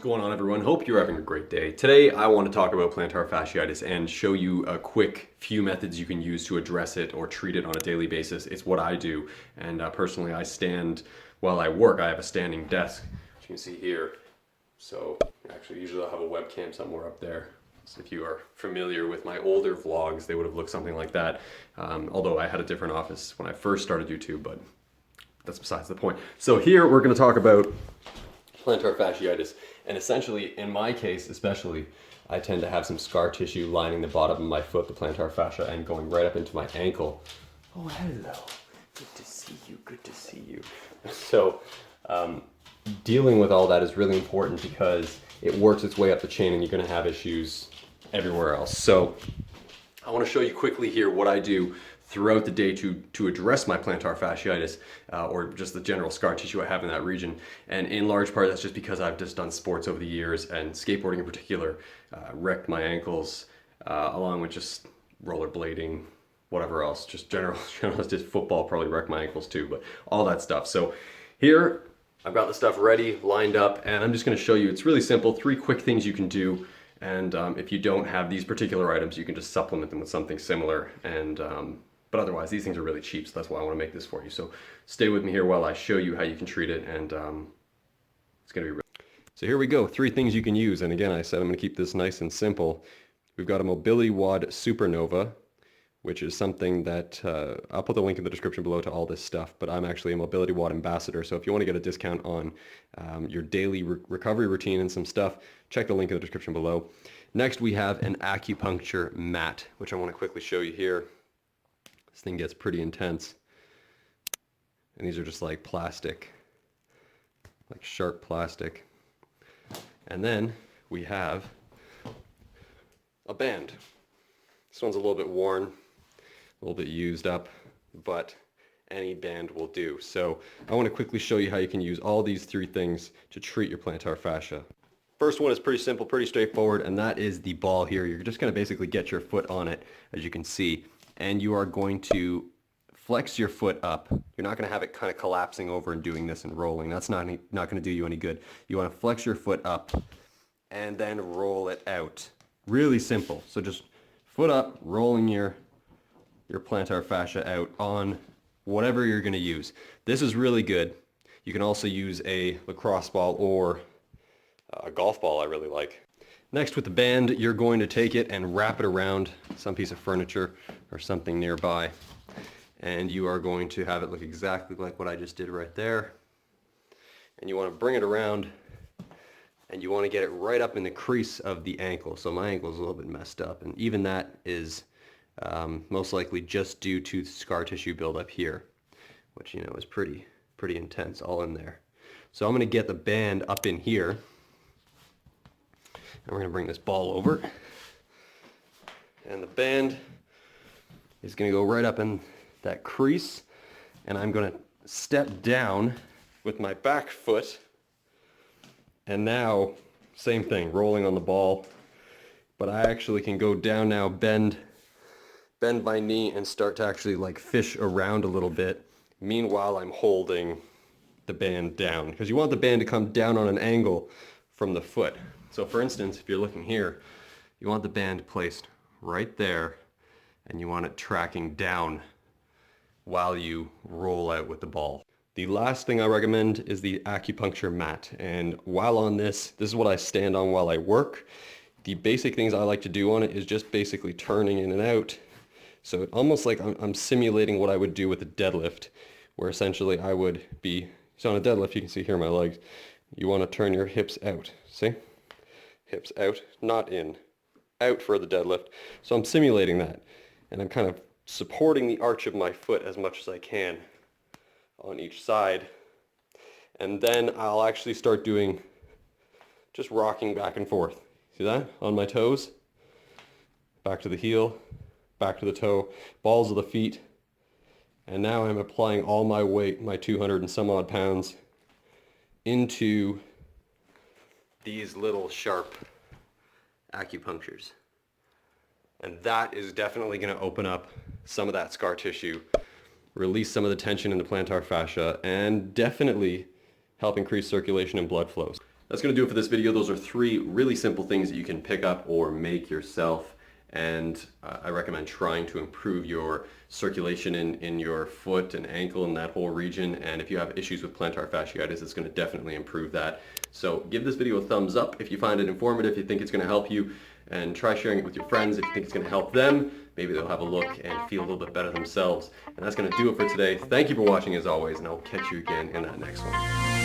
going on, everyone? Hope you're having a great day. Today I want to talk about plantar fasciitis and show you a quick few methods you can use to address it or treat it on a daily basis. It's what I do, and personally I stand while I work. I have a standing desk, as you can see here. So actually usually I'll have a webcam somewhere up there. So if you are familiar with my older vlogs, they would have looked something like that. Although I had a different office when I first started YouTube, but that's besides the point. So here we're going to talk about plantar fasciitis, and essentially in my case especially, I tend to have some scar tissue lining the bottom of my foot, the plantar fascia, and going right up into my ankle. Oh, hello, good to see you, good to see you. So dealing with all that is really important because it works its way up the chain and you're going to have issues everywhere else. So I want to show you quickly here what I do throughout the day to address my plantar fasciitis or just the general scar tissue I have in that region. And in large part, that's just because I've just done sports over the years, and skateboarding in particular wrecked my ankles, along with just rollerblading, whatever else, just general just football probably wrecked my ankles too, but all that stuff. So here I've got the stuff ready, lined up, and I'm just going to show you. It's really simple, 3 quick things you can do. And if you don't have these particular items, you can just supplement them with something similar. And but otherwise, these things are really cheap, so that's why I want to make this for you. So stay with me here while I show you how you can treat it, and it's going to be really... So here we go, 3 things you can use. And again, I said I'm going to keep this nice and simple. We've got a MobilityWOD SuperNova, which is something that I'll put the link in the description below to all this stuff, but I'm actually a MobilityWOD ambassador, so if you want to get a discount on your daily recovery routine and some stuff, check the link in the description below. Next, we have an Acupuncture Mat, which I want to quickly show you here. This thing gets pretty intense, and these are just like plastic, like sharp plastic. And then we have a band. This one's a little bit worn, a little bit used up, but any band will do. So I want to quickly show you how you can use all these 3 things to treat your plantar fascia. First one is pretty simple, pretty straightforward, and that is the ball here. You're just going to basically get your foot on it, as you can see, and you are going to flex your foot up. You're not going to have it kind of collapsing over and doing this and rolling. That's not going to do you any good. You want to flex your foot up and then roll it out. Really simple. So just foot up, rolling your plantar fascia out on whatever you're going to use. This is really good. You can also use a lacrosse ball or a golf ball I really like. Next, with the band, you're going to take it and wrap it around some piece of furniture or something nearby. And you are going to have it look exactly like what I just did right there. And you want to bring it around, and you want to get it right up in the crease of the ankle. So my ankle is a little bit messed up, and even that is most likely just due to scar tissue buildup here, which, you know, is pretty intense all in there. So I'm going to get the band up in here, and we're going to bring this ball over, and the band is going to go right up in that crease, and I'm going to step down with my back foot, and now same thing, rolling on the ball, but I actually can go down now, bend my knee, and start to actually like fish around a little bit. Meanwhile, I'm holding the band down, because you want the band to come down on an angle from the foot. So for instance, if you're looking here, you want the band placed right there, and you want it tracking down while you roll out with the ball. The last thing I recommend is the Acupuncture Mat, and while on this is what I stand on while I work. The basic things I like to do on it is just basically turning in and out. So it almost like I'm simulating what I would do with a deadlift, where essentially I would be, so on a deadlift you can see here my legs, you want to turn your hips out, see? Hips out, not in, out for the deadlift. So I'm simulating that, and I'm kind of supporting the arch of my foot as much as I can on each side, and then I'll actually start doing just rocking back and forth. See that? On my toes, back to the heel, back to the toe, balls of the feet, and now I'm applying all my weight, my 200 and some odd pounds, into these little sharp acupunctures. And that is definitely going to open up some of that scar tissue, release some of the tension in the plantar fascia, and definitely help increase circulation and blood flows. That's going to do it for this video. Those are 3 really simple things that you can pick up or make yourself. And I recommend trying to improve your circulation in your foot and ankle and that whole region. And if you have issues with plantar fasciitis, it's going to definitely improve that. So give this video a thumbs up if you find it informative, if you think it's going to help you, and try sharing it with your friends if you think it's going to help them. Maybe they'll have a look and feel a little bit better themselves. And that's going to do it for today. Thank you for watching as always, and I'll catch you again in that next one.